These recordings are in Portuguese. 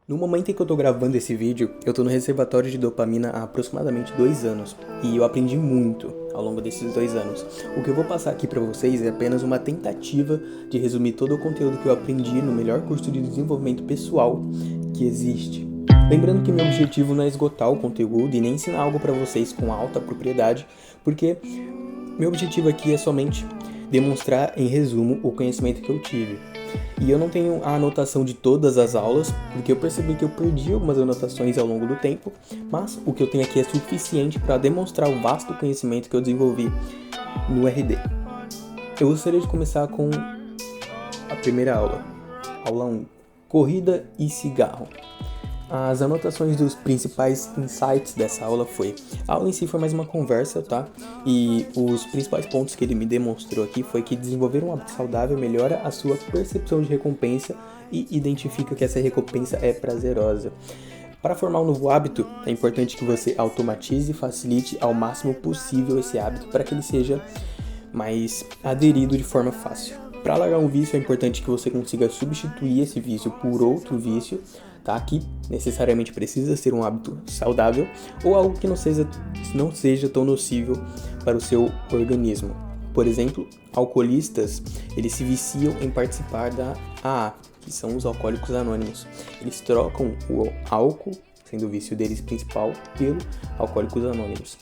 No momento em que eu tô gravando esse vídeo, eu tô no reservatório de dopamina há aproximadamente 2 anos, e eu aprendi muito ao longo desses 2 anos. O que eu vou passar aqui pra vocês é apenas uma tentativa de resumir todo o conteúdo que eu aprendi no melhor curso de desenvolvimento pessoal que existe. Lembrando que meu objetivo não é esgotar o conteúdo e nem ensinar algo pra vocês com alta propriedade, porque meu objetivo aqui é somente demonstrar em resumo o conhecimento que eu tive. E eu não tenho a anotação de todas as aulas, porque eu percebi que eu perdi algumas anotações ao longo do tempo, mas o que eu tenho aqui é suficiente para demonstrar o vasto conhecimento que eu desenvolvi no RD. Eu gostaria de começar com a primeira aula, aula 1, corrida e cigarro. As anotações dos principais insights dessa aula foi... A aula em si foi mais uma conversa, tá? E os principais pontos que ele me demonstrou aqui foi que desenvolver um hábito saudável melhora a sua percepção de recompensa e identifica que essa recompensa é prazerosa. Para formar um novo hábito, é importante que você automatize e facilite ao máximo possível esse hábito para que ele seja mais aderido de forma fácil. Para largar um vício, é importante que você consiga substituir esse vício por outro vício, tá? Que necessariamente precisa ser um hábito saudável ou algo que não seja tão nocivo para o seu organismo. Por exemplo, alcoolistas, eles se viciam em participar da AA, que são os Alcoólicos Anônimos. Eles trocam o álcool, sendo o vício deles principal, pelo Alcoólicos Anônimos.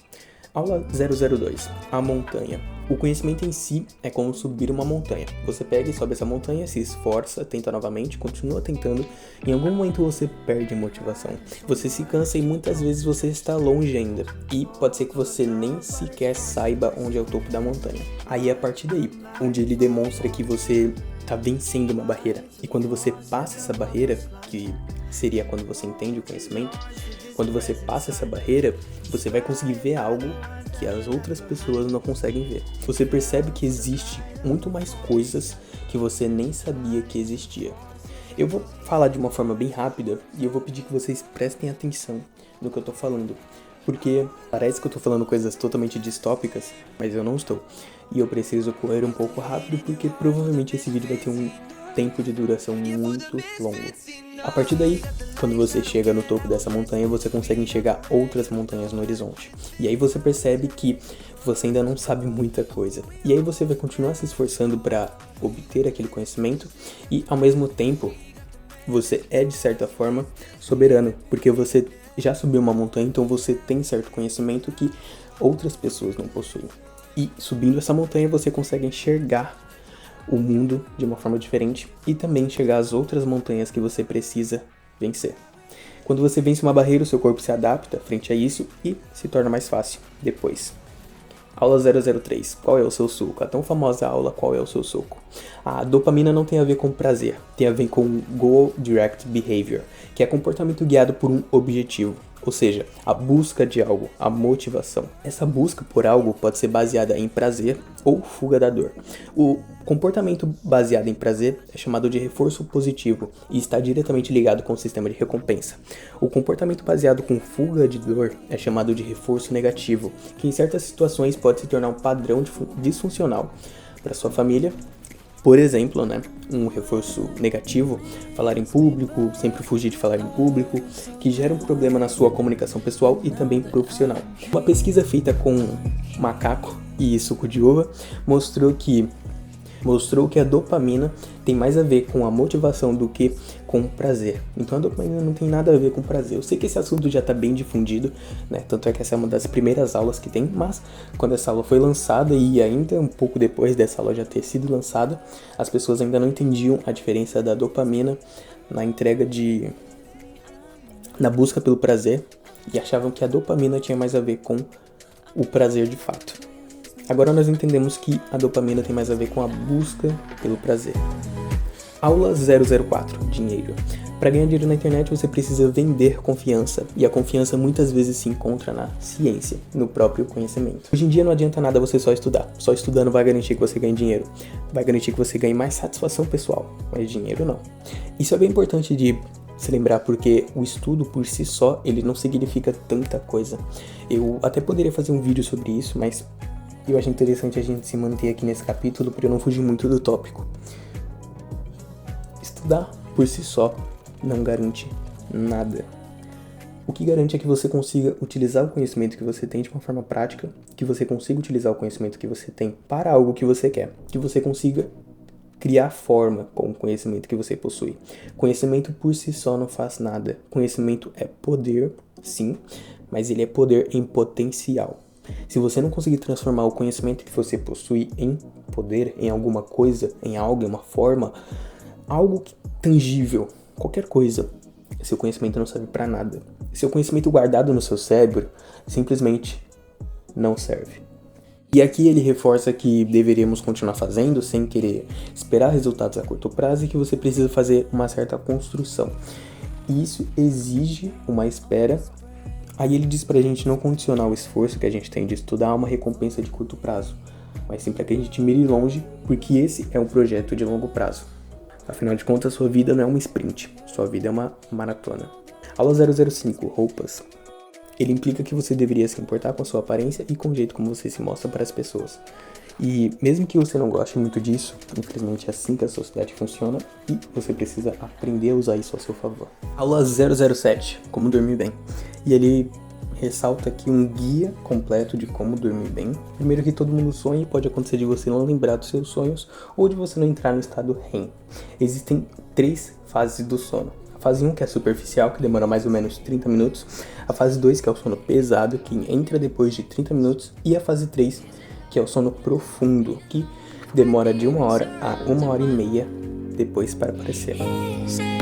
Aula 002, a montanha. O conhecimento em si é como subir uma montanha. Você pega e sobe essa montanha, se esforça, tenta novamente, continua tentando. Em algum momento você perde motivação. Você se cansa e muitas vezes você está longe ainda. E pode ser que você nem sequer saiba onde é o topo da montanha. Aí é a partir daí, onde ele demonstra que você está vencendo uma barreira. E quando você passa essa barreira, que seria quando você entende o conhecimento, quando você passa essa barreira, você vai conseguir ver algo que as outras pessoas não conseguem ver. Você percebe que existe muito mais coisas que você nem sabia que existia. Eu vou falar de uma forma bem rápida e eu vou pedir que vocês prestem atenção no que eu tô falando, porque parece que eu tô falando coisas totalmente distópicas, mas eu não estou. E eu preciso correr um pouco rápido porque provavelmente esse vídeo vai ter um tempo de duração muito longo. A partir daí, quando você chega no topo dessa montanha, você consegue enxergar outras montanhas no horizonte. E aí você percebe que você ainda não sabe muita coisa. E aí você vai continuar se esforçando para obter aquele conhecimento e, ao mesmo tempo, você é, de certa forma, soberano, porque você já subiu uma montanha, então você tem certo conhecimento que outras pessoas não possuem. E subindo essa montanha, você consegue enxergar o mundo de uma forma diferente e também chegar às outras montanhas que você precisa vencer. Quando você vence uma barreira, o seu corpo se adapta frente a isso e se torna mais fácil depois. Aula 003. Qual é o seu soco? A tão famosa aula Qual é o seu soco? A dopamina não tem a ver com prazer, tem a ver com Goal Direct Behavior, que é comportamento guiado por um objetivo. Ou seja, a busca de algo, a motivação. Essa busca por algo pode ser baseada em prazer ou fuga da dor. O comportamento baseado em prazer é chamado de reforço positivo e está diretamente ligado com o sistema de recompensa. O comportamento baseado com fuga de dor é chamado de reforço negativo, que em certas situações pode se tornar um padrão disfuncional para sua família. Por exemplo, um reforço negativo, falar em público, sempre fugir de falar em público, que gera um problema na sua comunicação pessoal e também profissional. Uma pesquisa feita com macaco e suco de uva mostrou que a dopamina tem mais a ver com a motivação do que com o prazer. Então a dopamina não tem nada a ver com prazer. Eu sei que esse assunto já está bem difundido, tanto é que essa é uma das primeiras aulas que tem, mas quando essa aula foi lançada e ainda um pouco depois dessa aula já ter sido lançada, as pessoas ainda não entendiam a diferença da dopamina na busca pelo prazer e achavam que a dopamina tinha mais a ver com o prazer de fato. Agora nós entendemos que a dopamina tem mais a ver com a busca pelo prazer. Aula 004, dinheiro. Para ganhar dinheiro na internet você precisa vender confiança, e a confiança muitas vezes se encontra na ciência, no próprio conhecimento. Hoje em dia não adianta nada você só estudar. Só estudando vai garantir que você ganhe dinheiro. Vai garantir que você ganhe mais satisfação pessoal, mas dinheiro não. Isso é bem importante de se lembrar, porque o estudo por si só, ele não significa tanta coisa. Eu até poderia fazer um vídeo sobre isso, mas eu acho interessante a gente se manter aqui nesse capítulo para eu não fugir muito do tópico. Estudar por si só não garante Nada. O que garante é que você consiga utilizar o conhecimento que você tem de uma forma prática, que você consiga utilizar o conhecimento que você tem para algo que você quer, que você consiga criar forma com o conhecimento que você possui. Conhecimento por si só não faz nada. Conhecimento é poder, sim, mas ele é poder em potencial. Se você não conseguir transformar o conhecimento que você possui em poder, em alguma coisa, em algo, em uma forma, algo tangível, qualquer coisa, seu conhecimento não serve para nada. Seu conhecimento guardado no seu cérebro simplesmente não serve. E aqui ele reforça que deveríamos continuar fazendo sem querer esperar resultados a curto prazo e que você precisa fazer uma certa construção. E isso exige uma espera. Aí ele diz pra gente não condicionar o esforço que a gente tem de estudar a uma recompensa de curto prazo, mas sim para que a gente mire longe, porque esse é um projeto de longo prazo. Afinal de contas, sua vida não é uma sprint, sua vida é uma maratona. Aula 005, roupas. Ele implica que você deveria se importar com a sua aparência e com o jeito como você se mostra para as pessoas. E mesmo que você não goste muito disso, infelizmente é assim que a sociedade funciona e você precisa aprender a usar isso a seu favor. Aula 007, como dormir bem. E ele ressalta aqui um guia completo de como dormir bem. Primeiro que todo mundo sonha e pode acontecer de você não lembrar dos seus sonhos ou de você não entrar no estado REM. Existem 3 fases do sono. A fase 1, que é superficial, que demora mais ou menos 30 minutos. A fase 2, que é o sono pesado, que entra depois de 30 minutos. E a fase 3, que é o sono profundo, que demora de 1 hora a 1h30 depois para aparecer.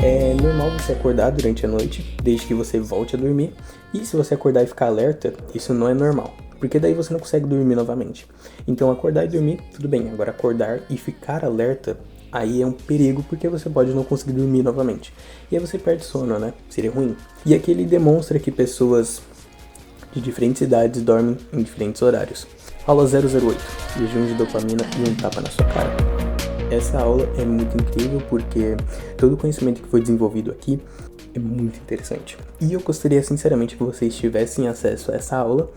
É normal você acordar durante a noite, desde que você volte a dormir. E se você acordar e ficar alerta, isso não é normal, porque daí você não consegue dormir novamente. Então acordar e dormir, tudo bem. Agora acordar e ficar alerta, aí é um perigo, porque você pode não conseguir dormir novamente. E aí você perde sono, né? Seria ruim. E aqui ele demonstra que pessoas de diferentes idades dormem em diferentes horários. Aula 008, jejum de dopamina e um tapa na sua cara. Essa aula é muito incrível porque todo o conhecimento que foi desenvolvido aqui é muito interessante. E eu gostaria sinceramente que vocês tivessem acesso a essa aula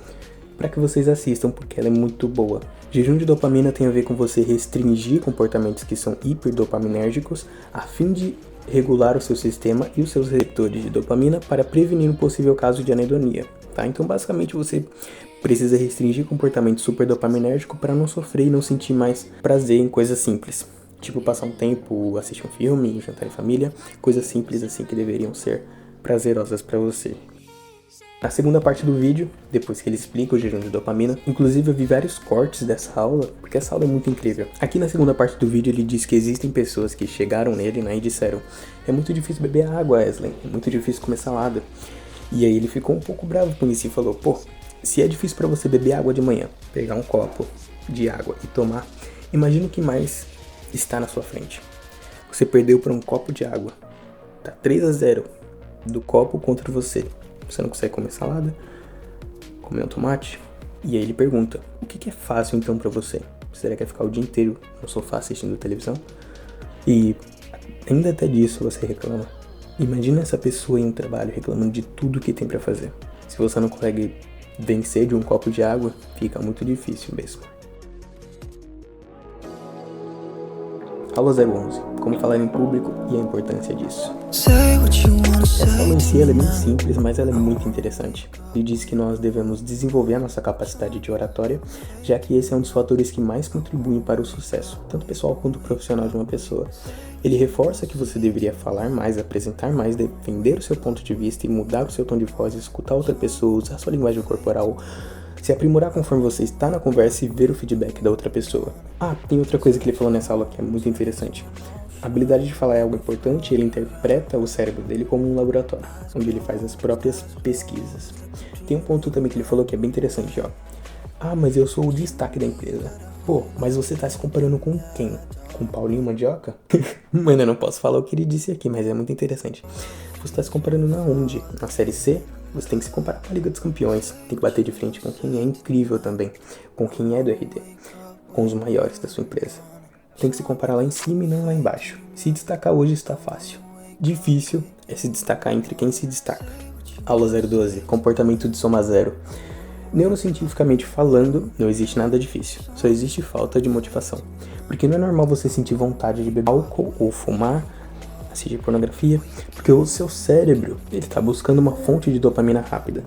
para que vocês assistam, porque ela é muito boa. Jejum de dopamina tem a ver com você restringir comportamentos que são hiperdopaminérgicos a fim de regular o seu sistema e os seus receptores de dopamina para prevenir um possível caso de anedonia. Tá? Então basicamente você precisa restringir comportamento superdopaminérgico para não sofrer e não sentir mais prazer em coisas simples. Tipo passar um tempo, assistir um filme, jantar em família, coisas simples assim que deveriam ser prazerosas para você. Na segunda parte do vídeo, depois que ele explica o jejum de dopamina, inclusive eu vi vários cortes dessa aula, porque essa aula é muito incrível. Aqui na segunda parte do vídeo ele diz que existem pessoas que chegaram nele, né, e disseram: é muito difícil beber água, Wesley, é muito difícil comer salada. E aí ele ficou um pouco bravo com isso e falou: pô, se é difícil para você beber água de manhã, pegar um copo de água e tomar, imagina o que mais está na sua frente. Você perdeu por um copo de água. Tá 3-0 do copo contra você. Você não consegue comer salada, comer um tomate. E aí ele pergunta: o que é fácil então pra você? Será que é ficar o dia inteiro no sofá assistindo televisão? E ainda até disso você reclama. Imagina essa pessoa em um trabalho reclamando de tudo que tem pra fazer. Se você não consegue vencer de um copo de água, fica muito difícil mesmo. Aula 011, como falar em público e a importância disso. Essa aula em si ela é muito simples, mas ela é muito interessante. Ele diz que nós devemos desenvolver a nossa capacidade de oratória, já que esse é um dos fatores que mais contribuem para o sucesso, tanto pessoal quanto profissional de uma pessoa. Ele reforça que você deveria falar mais, apresentar mais, defender o seu ponto de vista e mudar o seu tom de voz, escutar outra pessoa, usar sua linguagem corporal, se aprimorar conforme você está na conversa e ver o feedback da outra pessoa. Ah, tem outra coisa que ele falou nessa aula que é muito interessante. A habilidade de falar é algo importante, ele interpreta o cérebro dele como um laboratório, onde ele faz as próprias pesquisas. Tem um ponto também que ele falou que é bem interessante, ó. Ah, mas eu sou o destaque da empresa. Pô, mas você tá se comparando com quem? Com Paulinho Mandioca? Mano, eu não posso falar o que ele disse aqui, mas é muito interessante. Você tá se comparando na onde? Na Série C? Você tem que se comparar com a Liga dos Campeões. Tem que bater de frente com quem é incrível também. Com quem é do RD. Com os maiores da sua empresa. Tem que se comparar lá em cima e não lá embaixo. Se destacar hoje está fácil. Difícil é se destacar entre quem se destaca. Aula 012. Comportamento de soma zero. Neurocientificamente falando, não existe nada difícil. Só existe falta de motivação. Porque não é normal você sentir vontade de beber álcool ou fumar assistir pornografia, porque o seu cérebro ele está buscando uma fonte de dopamina rápida.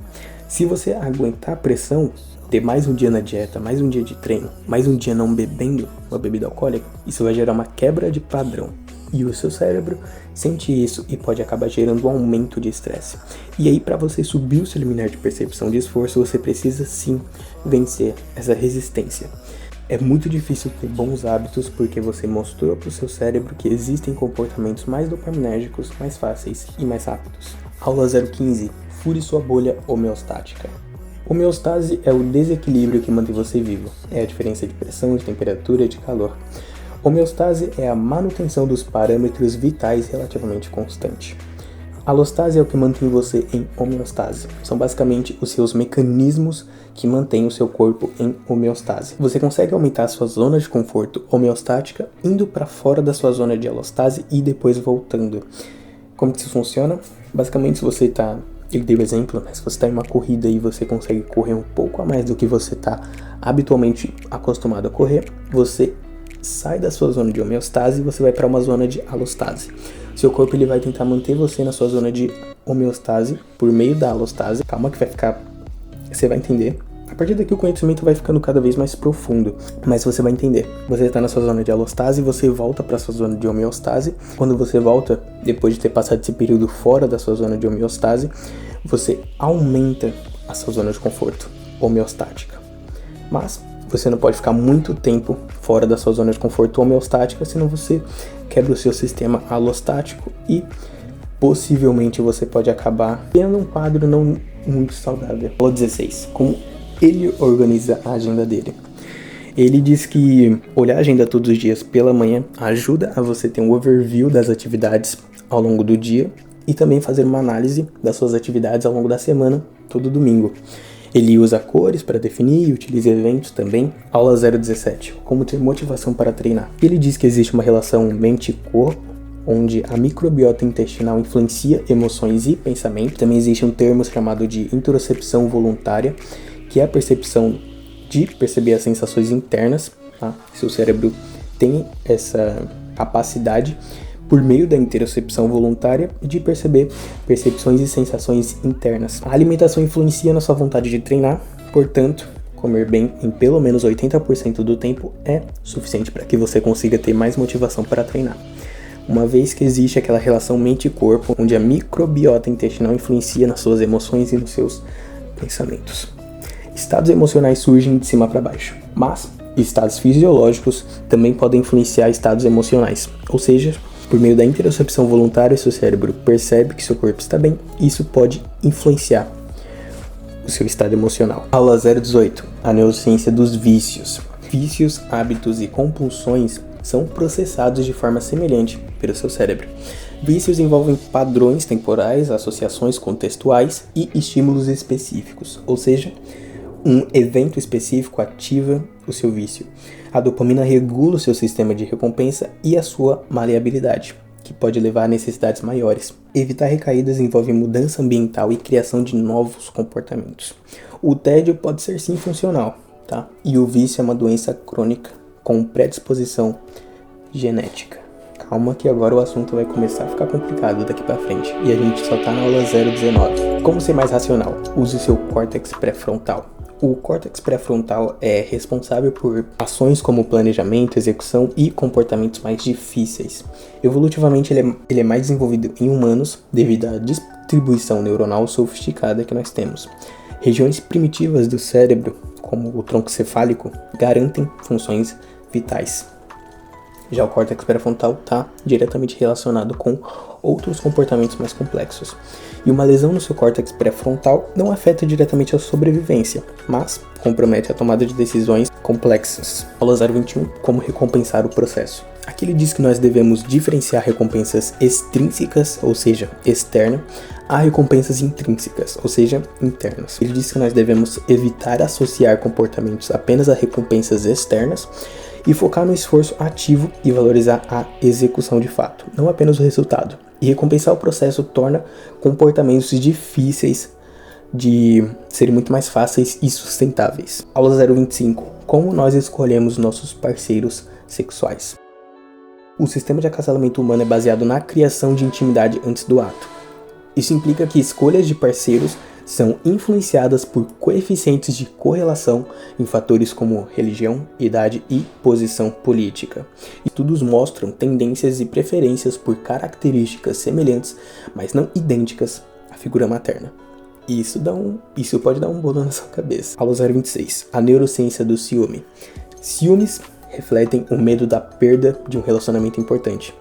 Se você aguentar a pressão, ter mais um dia na dieta, mais um dia de treino, mais um dia não bebendo uma bebida alcoólica, isso vai gerar uma quebra de padrão. E o seu cérebro sente isso e pode acabar gerando um aumento de estresse. E aí, para você subir o seu limiar de percepção de esforço, você precisa sim vencer essa resistência. É muito difícil ter bons hábitos porque você mostrou para o seu cérebro que existem comportamentos mais dopaminérgicos, mais fáceis e mais rápidos. Aula 015. Fure sua bolha homeostática. Homeostase é o desequilíbrio que mantém você vivo. É a diferença de pressão, de temperatura e de calor. Homeostase é a manutenção dos parâmetros vitais relativamente constante. Alostase é o que mantém você em homeostase. São basicamente os seus mecanismos que mantêm o seu corpo em homeostase. Você consegue aumentar a sua zona de conforto homeostática indo para fora da sua zona de alostase e depois voltando. Como que isso funciona? Basicamente, se você está... Ele deu exemplo, mas se você está em uma corrida e você consegue correr um pouco a mais do que você está habitualmente acostumado a correr, você sai da sua zona de homeostase e você vai para uma zona de alostase. Seu corpo ele vai tentar manter você na sua zona de homeostase por meio da alostase. Calma que vai ficar... Você vai entender. A partir daqui o conhecimento vai ficando cada vez mais profundo, mas você vai entender. Você está na sua zona de alostase, você volta para sua zona de homeostase. Quando você volta, depois de ter passado esse período fora da sua zona de homeostase, você aumenta a sua zona de conforto homeostática. Mas você não pode ficar muito tempo fora da sua zona de conforto homeostática, senão você quebra o seu sistema alostático e possivelmente você pode acabar tendo um quadro não muito saudável. Aula 16. Como ele organiza a agenda dele. Ele diz que olhar a agenda todos os dias pela manhã ajuda a você ter um overview das atividades ao longo do dia e também fazer uma análise das suas atividades ao longo da semana, todo domingo. Ele usa cores para definir e utiliza eventos também. Aula 017. Como ter motivação para treinar. Ele diz que existe uma relação mente-corpo, onde a microbiota intestinal influencia emoções e pensamentos. Também existe um termo chamado de interocepção voluntária, que é a percepção de perceber as sensações internas. Tá? Seu cérebro tem essa capacidade, por meio da interocepção voluntária, de perceber percepções e sensações internas. A alimentação influencia na sua vontade de treinar, portanto, comer bem em pelo menos 80% do tempo é suficiente para que você consiga ter mais motivação para treinar. Uma vez que existe aquela relação mente-corpo, onde a microbiota intestinal influencia nas suas emoções e nos seus pensamentos. Estados emocionais surgem de cima para baixo, mas estados fisiológicos também podem influenciar estados emocionais, ou seja, por meio da interocepção voluntária, seu cérebro percebe que seu corpo está bem, e isso pode influenciar o seu estado emocional. Aula 018. A neurociência dos vícios. Vícios, hábitos e compulsões são processados de forma semelhante pelo seu cérebro. Vícios envolvem padrões temporais, associações contextuais e estímulos específicos, ou seja, um evento específico ativa o seu vício. A dopamina regula o seu sistema de recompensa e a sua maleabilidade, que pode levar a necessidades maiores. Evitar recaídas envolve mudança ambiental e criação de novos comportamentos. O tédio pode ser sim funcional, tá? E o vício é uma doença crônica com predisposição genética. Calma que agora o assunto vai começar a ficar complicado daqui pra frente. E a gente só tá na aula 019. Como ser mais racional? Use o seu córtex pré-frontal. O córtex pré-frontal é responsável por ações como planejamento, execução e comportamentos mais difíceis. Evolutivamente, ele é mais desenvolvido em humanos devido à distribuição neuronal sofisticada que nós temos. Regiões primitivas do cérebro, como o tronco cefálico, garantem funções vitais. Já o córtex pré-frontal está diretamente relacionado com outros comportamentos mais complexos. E uma lesão no seu córtex pré-frontal não afeta diretamente a sobrevivência, mas compromete a tomada de decisões complexas. Aula 021. Como recompensar o processo. Aqui ele diz que nós devemos diferenciar recompensas extrínsecas, ou seja, externas, a recompensas intrínsecas, ou seja, internas. Ele diz que nós devemos evitar associar comportamentos apenas a recompensas externas e focar no esforço ativo e valorizar a execução de fato, não apenas o resultado. E recompensar o processo torna comportamentos difíceis de serem muito mais fáceis e sustentáveis. Aula 025. Como nós escolhemos nossos parceiros sexuais. O sistema de acasalamento humano é baseado na criação de intimidade antes do ato. Isso implica que escolhas de parceiros são influenciadas por coeficientes de correlação em fatores como religião, idade e posição política. Estudos mostram tendências e preferências por características semelhantes, mas não idênticas à figura materna. Isso pode dar um bolo na sua cabeça. Aula 026. A neurociência do ciúme. Ciúmes refletem o medo da perda de um relacionamento importante.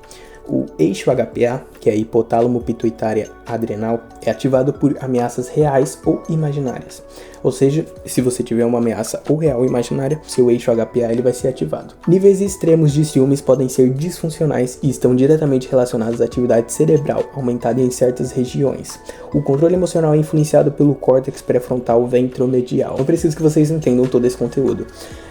O eixo HPA, que é a hipotálamo pituitária adrenal, é ativado por ameaças reais ou imaginárias. Ou seja, se você tiver uma ameaça ou real ou imaginária, seu eixo HPA ele vai ser ativado. Níveis extremos de ciúmes podem ser disfuncionais e estão diretamente relacionados à atividade cerebral, aumentada em certas regiões. O controle emocional é influenciado pelo córtex pré-frontal ventromedial. Não preciso que vocês entendam todo esse conteúdo.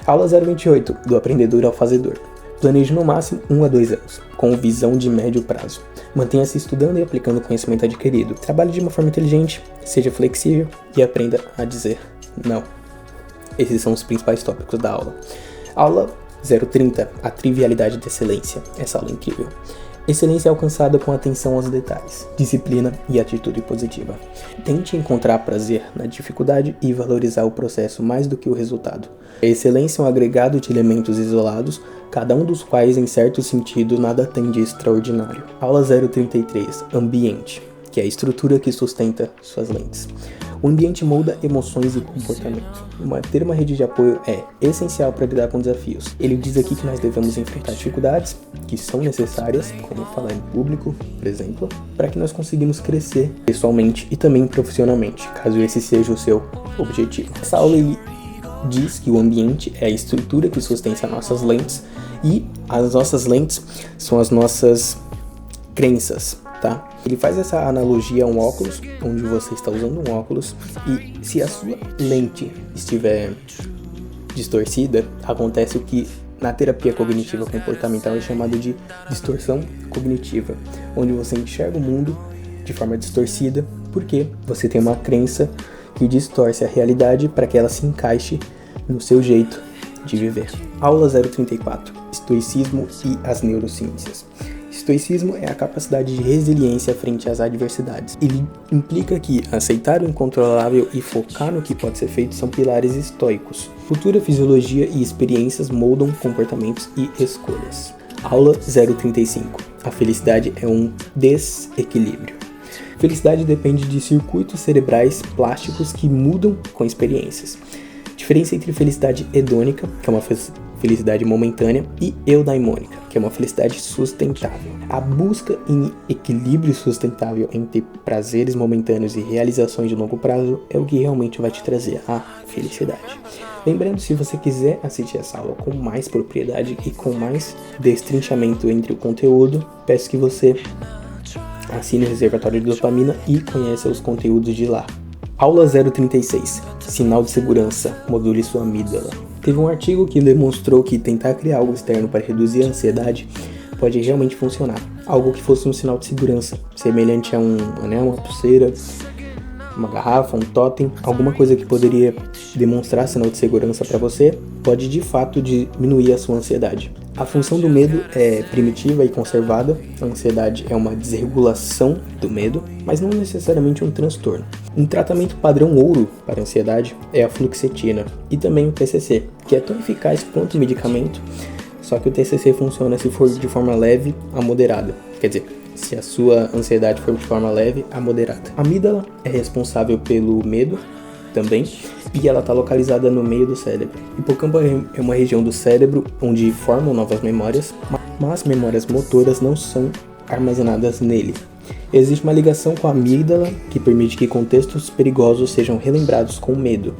Aula 028, do aprendedor ao fazedor. Planeje no máximo 1 a 2 anos, com visão de médio prazo. Mantenha-se estudando e aplicando o conhecimento adquirido. Trabalhe de uma forma inteligente, seja flexível e aprenda a dizer não. Esses são os principais tópicos da aula. Aula 030, a trivialidade da excelência. Essa aula é incrível. Excelência é alcançada com atenção aos detalhes, disciplina e atitude positiva. Tente encontrar prazer na dificuldade e valorizar o processo mais do que o resultado. A excelência é um agregado de elementos isolados, cada um dos quais, em certo sentido, nada tem de extraordinário. Aula 033, ambiente, que é a estrutura que sustenta suas lentes. O ambiente molda emoções e comportamento. Manter uma rede de apoio é essencial para lidar com desafios. Ele diz aqui que nós devemos enfrentar dificuldades que são necessárias, como falar em público, por exemplo, para que nós conseguimos crescer pessoalmente e também profissionalmente, caso esse seja o seu objetivo. Essa aula diz que o ambiente é a estrutura que sustenta nossas lentes e as nossas lentes são as nossas crenças, tá? Ele faz essa analogia a um óculos, onde você está usando um óculos e se a sua lente estiver distorcida, acontece o que na terapia cognitiva comportamental é chamado de distorção cognitiva, onde você enxerga o mundo de forma distorcida porque você tem uma crença que distorce a realidade para que ela se encaixe no seu jeito de viver. Aula 034, estoicismo e as neurociências. Estoicismo é a capacidade de resiliência frente às adversidades. Ele implica que aceitar o incontrolável e focar no que pode ser feito são pilares estoicos. Cultura, fisiologia e experiências moldam comportamentos e escolhas. Aula 035. A felicidade é um desequilíbrio. Felicidade depende de circuitos cerebrais plásticos que mudam com experiências. Diferença entre felicidade hedônica, que é uma felicidade momentânea, e eudaimônica, que é uma felicidade sustentável. A busca em equilíbrio sustentável entre prazeres momentâneos e realizações de longo prazo é o que realmente vai te trazer a felicidade. Lembrando, se você quiser assistir essa aula com mais propriedade e com mais destrinchamento entre o conteúdo, peço que você assine o reservatório de dopamina e conheça os conteúdos de lá. Aula 036. Sinal de segurança. Module sua amígdala. Teve um artigo que demonstrou que tentar criar algo externo para reduzir a ansiedade pode realmente funcionar. Algo que fosse um sinal de segurança, semelhante a um anel, uma pulseira, uma garrafa, um totem, alguma coisa que poderia demonstrar sinal de segurança para você, pode de fato diminuir a sua ansiedade. A função do medo é primitiva e conservada. A ansiedade é uma desregulação do medo, mas não necessariamente um transtorno. Um tratamento padrão ouro para a ansiedade é a fluoxetina e também o TCC, que é tão eficaz quanto o medicamento, só que o TCC funciona se for de forma leve a moderada. Quer dizer, se a sua ansiedade for de forma leve a moderada. A amígdala é responsável pelo medo também, e ela está localizada no meio do cérebro. O hipocampo é uma região do cérebro onde formam novas memórias, mas memórias motoras não são armazenadas nele. Existe uma ligação com a amígdala que permite que contextos perigosos sejam relembrados com medo.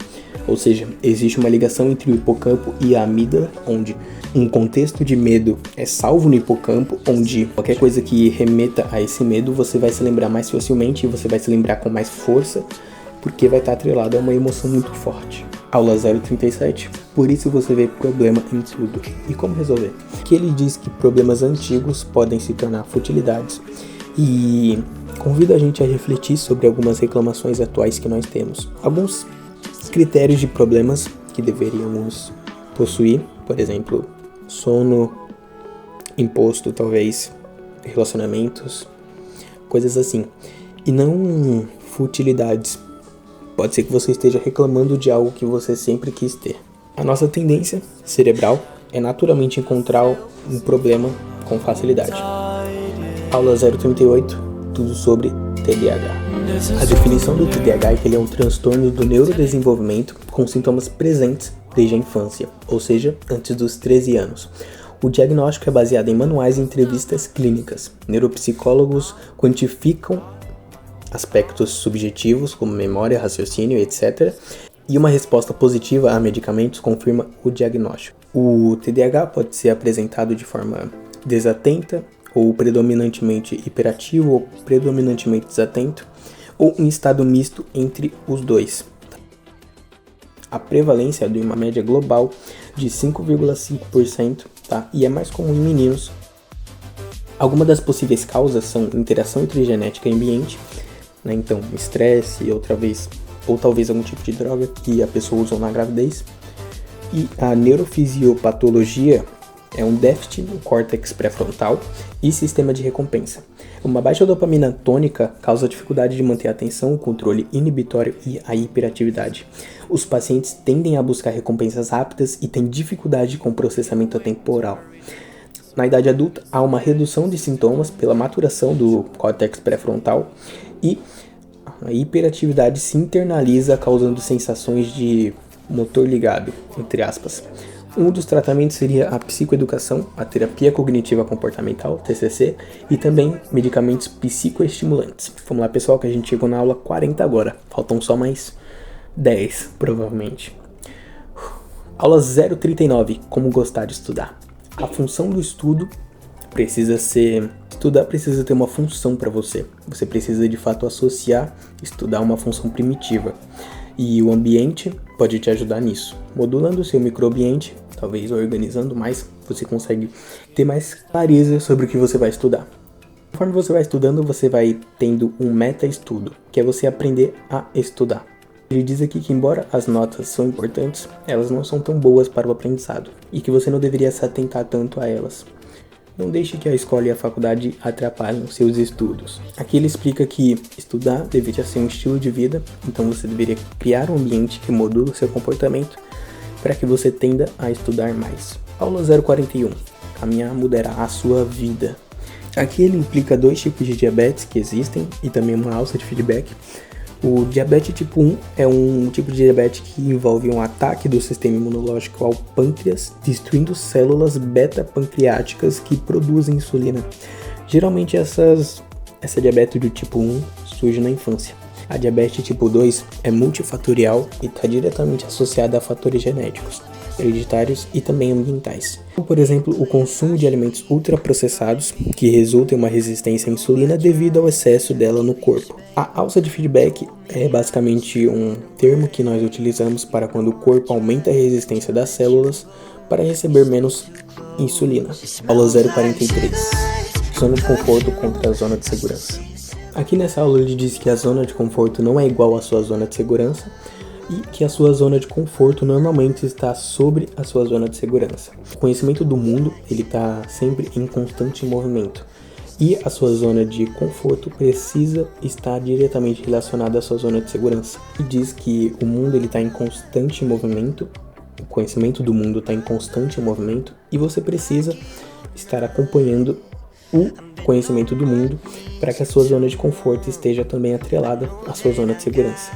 Ou seja, existe uma ligação entre o hipocampo e a amígdala, onde um contexto de medo é salvo no hipocampo, onde qualquer coisa que remeta a esse medo você vai se lembrar mais facilmente e você vai se lembrar com mais força, porque vai estar atrelado a uma emoção muito forte. Aula 037. Por isso você vê problema em tudo. E como resolver? Que ele diz que problemas antigos podem se tornar futilidades e convida a gente a refletir sobre algumas reclamações atuais que nós temos. Alguns critérios de problemas que deveríamos possuir, por exemplo, sono imposto, talvez, relacionamentos, coisas assim. E não futilidades. Pode ser que você esteja reclamando de algo que você sempre quis ter. A nossa tendência cerebral é naturalmente encontrar um problema com facilidade. Aula 038, tudo sobre TDAH. A definição do TDAH é que ele é um transtorno do neurodesenvolvimento com sintomas presentes desde a infância, ou seja, antes dos 13 anos. O diagnóstico é baseado em manuais e entrevistas clínicas. Neuropsicólogos quantificam aspectos subjetivos, como memória, raciocínio, etc. E uma resposta positiva a medicamentos confirma o diagnóstico. O TDAH pode ser apresentado de forma desatenta, ou predominantemente hiperativo, ou predominantemente desatento, ou em estado misto entre os dois. A prevalência é de uma média global de 5,5%, tá? E é mais comum em meninos. Algumas das possíveis causas são interação entre genética e ambiente, né? Então estresse, ou talvez algum tipo de droga que a pessoa usou na gravidez. E a neurofisiopatologia é um déficit no córtex pré-frontal e sistema de recompensa. Uma baixa dopamina tônica causa dificuldade de manter a atenção, o controle inibitório e a hiperatividade. Os pacientes tendem a buscar recompensas rápidas e têm dificuldade com o processamento temporal. Na idade adulta, há uma redução de sintomas pela maturação do córtex pré-frontal e a hiperatividade se internaliza, causando sensações de motor ligado, entre aspas. Um dos tratamentos seria a psicoeducação, a terapia cognitiva comportamental, TCC, e também medicamentos psicoestimulantes. Vamos lá, pessoal, que a gente chegou na aula 40 agora. Faltam só mais 10, provavelmente. Aula 039, como gostar de estudar. A função do estudo precisa ser... Estudar precisa ter uma função para você. Você precisa, de fato, associar estudar a uma função primitiva. E o ambiente pode te ajudar nisso. Modulando o seu microambiente, talvez organizando mais, você consegue ter mais clareza sobre o que você vai estudar. Conforme você vai estudando, você vai tendo um meta-estudo, que é você aprender a estudar. Ele diz aqui que, embora as notas são importantes, elas não são tão boas para o aprendizado, e que você não deveria se atentar tanto a elas. Não deixe que a escola e a faculdade atrapalhem os seus estudos. Aqui ele explica que estudar deveria ser um estilo de vida, então você deveria criar um ambiente que modula o seu comportamento para que você tenda a estudar mais. Aula 041. Caminhar mudará a sua vida. Aqui ele implica 2 tipos de diabetes que existem e também uma alça de feedback. O diabetes tipo 1 é um tipo de diabetes que envolve um ataque do sistema imunológico ao pâncreas, destruindo células beta-pancreáticas que produzem insulina. Geralmente essa diabetes do tipo 1 surge na infância. A diabetes tipo 2 é multifatorial e está diretamente associada a fatores genéticos, hereditários e também ambientais. Como, por exemplo, o consumo de alimentos ultraprocessados, que resulta em uma resistência à insulina devido ao excesso dela no corpo. A alça de feedback é basicamente um termo que nós utilizamos para quando o corpo aumenta a resistência das células para receber menos insulina. Aula 043. Zona de conforto contra a zona de segurança. Aqui nessa aula ele diz que a zona de conforto não é igual à sua zona de segurança e que a sua zona de conforto normalmente está sobre a sua zona de segurança. O conhecimento do mundo ele está sempre em constante movimento e a sua zona de conforto precisa estar diretamente relacionada à sua zona de segurança. E diz que o mundo está em constante movimento, o conhecimento do mundo está em constante movimento e você precisa estar acompanhando o conhecimento do mundo para que a sua zona de conforto esteja também atrelada à sua zona de segurança.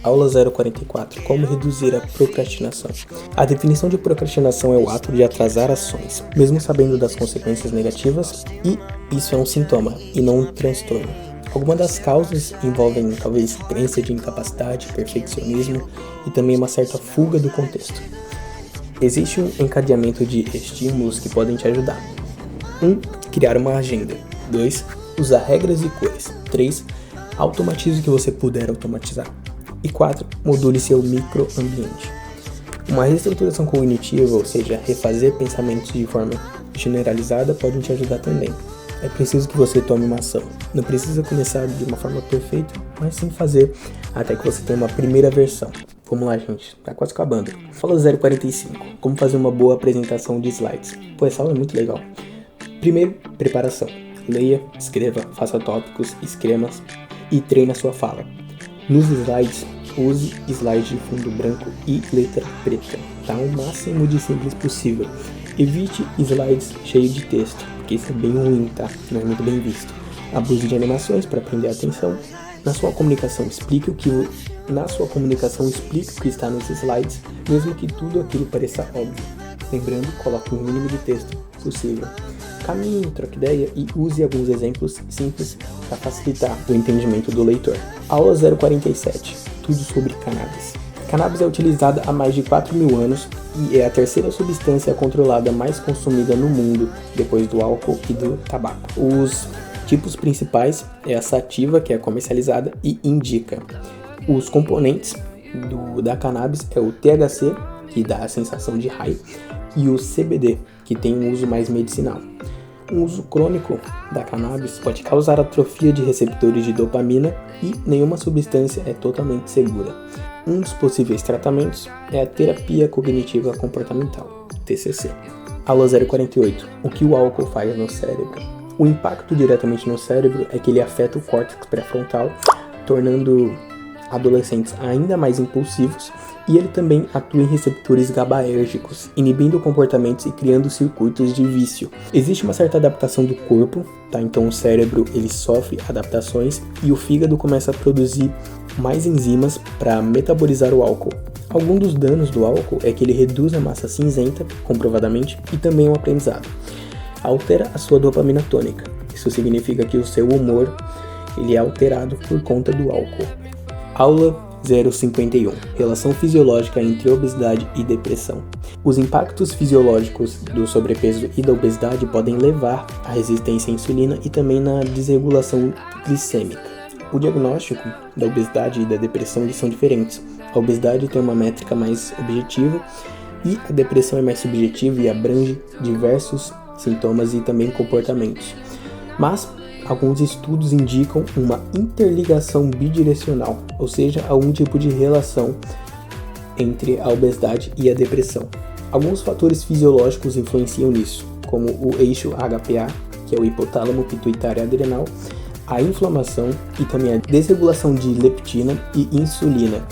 Aula 044. Como reduzir a procrastinação. A definição de procrastinação é o ato de atrasar ações, mesmo sabendo das consequências negativas, e isso é um sintoma e não um transtorno. Algumas das causas envolvem talvez crença de incapacidade, perfeccionismo e também uma certa fuga do contexto. Existe um encadeamento de estímulos que podem te ajudar. 1. Criar uma agenda. 2. Usar regras e cores. 3. Automatize o que você puder automatizar. E 4. Module seu microambiente. Uma reestruturação cognitiva, ou seja, refazer pensamentos de forma generalizada, pode te ajudar também. É preciso que você tome uma ação. Não precisa começar de uma forma perfeita, mas sim fazer até que você tenha uma primeira versão. Vamos lá, gente. Tá quase acabando. Fala 045. Como fazer uma boa apresentação de slides. Pô, essa aula é muito legal. Primeiro, preparação. Leia, escreva, faça tópicos, esquemas e treine a sua fala. Nos slides, use slides de fundo branco e letra preta, tá? O máximo de simples possível. Evite slides cheios de texto, porque isso é bem ruim, tá? Não é muito bem visto. Abuse de animações para prender a atenção. Na sua comunicação, explique o que está nos slides, mesmo que tudo aquilo pareça óbvio. Lembrando, coloque o mínimo de texto possível. Caminhe, troque ideia e use alguns exemplos simples para facilitar o entendimento do leitor. Aula 047. Tudo sobre cannabis. Cannabis é utilizada há mais de 4.000 anos e é a terceira substância controlada mais consumida no mundo, depois do álcool e do tabaco. Os tipos principais é a sativa, que é comercializada, e indica. Os componentes da cannabis é o THC, que dá a sensação de high, e o CBD, que tem um uso mais medicinal. Um uso crônico da cannabis pode causar atrofia de receptores de dopamina e nenhuma substância é totalmente segura. Um dos possíveis tratamentos é a terapia cognitiva comportamental, TCC. Aula 048. O que o álcool faz no cérebro? O impacto diretamente no cérebro é que ele afeta o córtex pré-frontal, tornando adolescentes ainda mais impulsivos, e ele também atua em receptores GABAérgicos, inibindo comportamentos e criando circuitos de vício. Existe uma certa adaptação do corpo, tá? Então o cérebro ele sofre adaptações e o fígado começa a produzir mais enzimas para metabolizar o álcool. Algum dos danos do álcool é que ele reduz a massa cinzenta, comprovadamente, e também o aprendizado. Altera a sua dopamina tônica. Isso significa que o seu humor ele é alterado por conta do álcool. Aula 051. Relação fisiológica entre obesidade e depressão. Os impactos fisiológicos do sobrepeso e da obesidade podem levar à resistência à insulina e também na desregulação glicêmica. O diagnóstico da obesidade e da depressão eles são diferentes. A obesidade tem uma métrica mais objetiva e a depressão é mais subjetiva e abrange diversos sintomas e também comportamentos. Mas alguns estudos indicam uma interligação bidirecional, ou seja, algum tipo de relação entre a obesidade e a depressão. Alguns fatores fisiológicos influenciam nisso, como o eixo HPA, que é o hipotálamo pituitário adrenal, a inflamação e também a desregulação de leptina e insulina,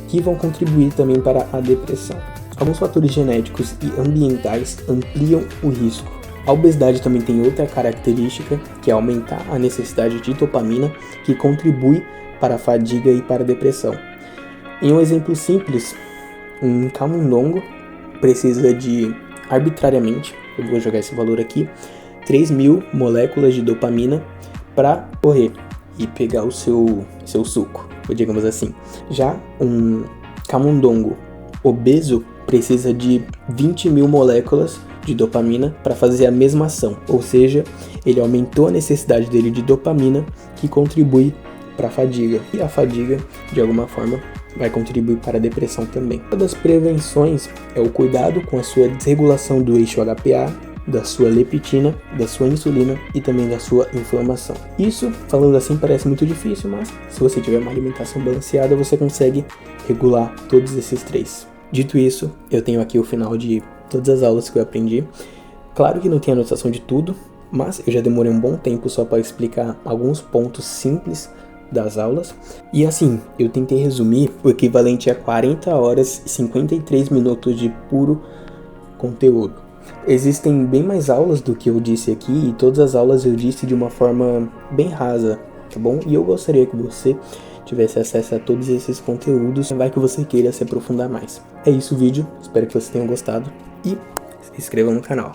que vão contribuir também para a depressão. Alguns fatores genéticos e ambientais ampliam o risco. A obesidade também tem outra característica, que é aumentar a necessidade de dopamina, que contribui para a fadiga e para a depressão. Em um exemplo simples, um camundongo precisa de, arbitrariamente, eu vou jogar esse valor aqui, 3.000 moléculas de dopamina para correr e pegar o seu suco, digamos assim. Já um camundongo obeso precisa de 20.000 moléculas de dopamina para fazer a mesma ação, ou seja, ele aumentou a necessidade dele de dopamina, que contribui para a fadiga, e a fadiga, de alguma forma, vai contribuir para a depressão também. Uma das prevenções é o cuidado com a sua desregulação do eixo HPA, da sua leptina, da sua insulina e também da sua inflamação. Isso, falando assim, parece muito difícil, mas se você tiver uma alimentação balanceada, você consegue regular todos esses três. Dito isso, eu tenho aqui o final de todas as aulas que eu aprendi. Claro que não tem anotação de tudo, mas eu já demorei um bom tempo só para explicar alguns pontos simples das aulas. E assim, eu tentei resumir o equivalente a 40 horas e 53 minutos de puro conteúdo. Existem bem mais aulas do que eu disse aqui, e todas as aulas eu disse de uma forma bem rasa, tá bom? E eu gostaria que você tivesse acesso a todos esses conteúdos, vai que você queira se aprofundar mais. É isso o vídeo, espero que vocês tenham gostado e se inscreva no canal.